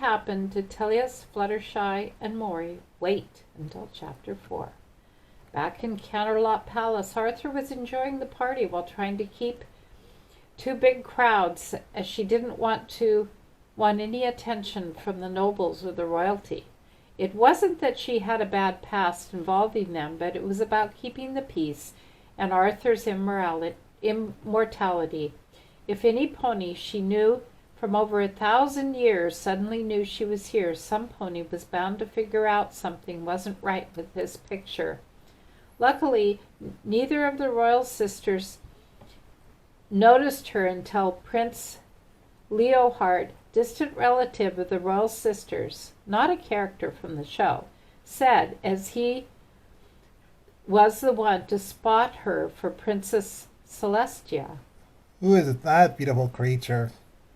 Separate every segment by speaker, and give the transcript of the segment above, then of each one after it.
Speaker 1: happened to Teleus, Fluttershy, and Maury, wait until Chapter 4. Back in Canterlot Palace, Arthur was enjoying the party while trying to keep two big crowds, as she didn't want any attention from the nobles or the royalty. It wasn't that she had a bad past involving them, but it was about keeping the peace and Arthur's immortality. If any pony she knew from over 1,000 years suddenly knew she was here, some pony was bound to figure out something wasn't right with his picture. Luckily, neither of the royal sisters noticed her until Prince Leohart, distant relative of the royal sisters, not a character from the show, said, as he was the one to spot her for Princess Celestia.
Speaker 2: Who is that beautiful creature?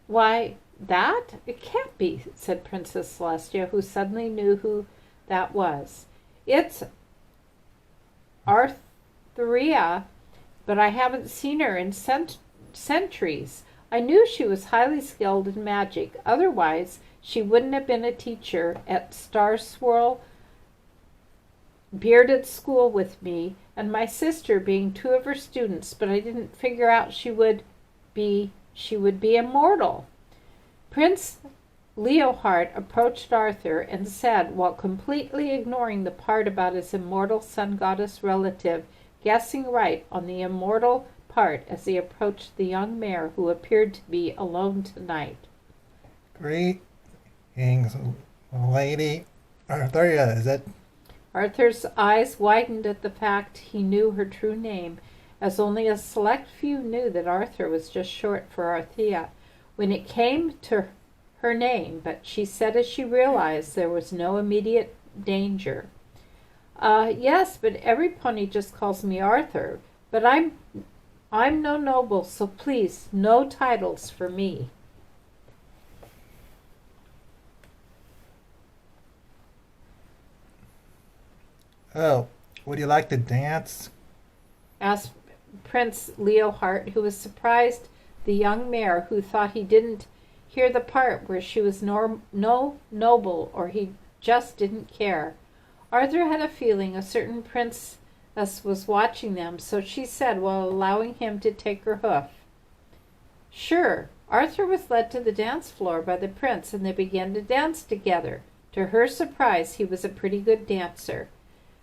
Speaker 1: Why, that? It can't be, said Princess Celestia, who suddenly knew who that was. It's Artheria, but I haven't seen her in centuries. I knew she was highly skilled in magic. Otherwise, she wouldn't have been a teacher at Star Swirl Bearded School with me, and my sister being two of her students, but I didn't figure out she would be immortal. Prince Leohart approached Arthur and said, while completely ignoring the part about his immortal sun-goddess relative guessing right on the immortal part as he approached the young mare who appeared to be alone tonight.
Speaker 2: Greetings, Lady Artheria, is it?
Speaker 1: Arthur's eyes widened at the fact he knew her true name, as only a select few knew that Arthur was just short for Arthea when it came to her name, but she said as she realized there was no immediate danger. Yes, but every pony just calls me Arthur, but I'm no noble, so please, no titles for me.
Speaker 2: Oh, would you like to dance?
Speaker 1: Asked Prince Leohart, who was surprised the young mare, who thought he didn't hear the part where she was no noble, or he just didn't care. Arthur had a feeling a certain princess was watching them, so she said, while allowing him to take her hoof. Sure. Arthur was led to the dance floor by the prince, and they began to dance together. To her surprise, he was a pretty good dancer.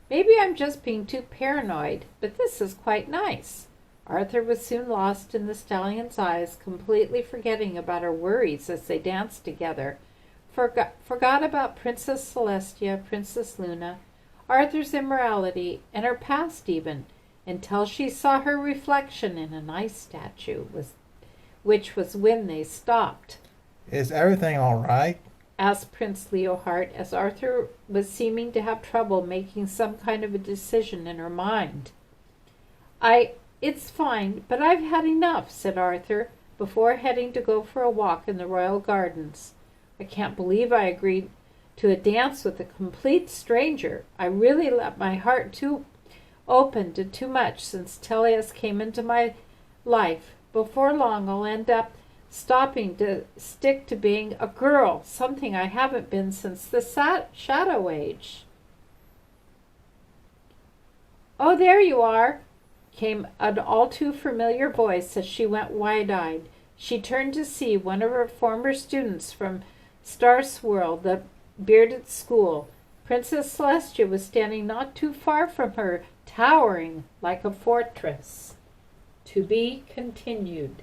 Speaker 1: Maybe I'm just being too paranoid, but this is quite nice. Arthur was soon lost in the stallion's eyes, completely forgetting about her worries as they danced together. Forgot about Princess Celestia, Princess Luna, Arthur's immorality, and her past even, until she saw her reflection in an ice statue, which was when they stopped.
Speaker 2: Is everything all right?
Speaker 1: Asked Prince Leohart, as Arthur was seeming to have trouble making some kind of a decision in her mind. It's fine, but I've had enough, said Arthur, before heading to go for a walk in the royal gardens. I can't believe I agreed to a dance with a complete stranger. I really let my heart too open to too much since Teleus came into my life. Before long, I'll end up stopping to stick to being a girl, something I haven't been since the Shadow Age. Oh, there you are, came an all too familiar voice as she went wide-eyed. She turned to see one of her former students from Star Swirl, the Bearded School. Princess Celestia was standing not too far from her, towering like a fortress. To be continued.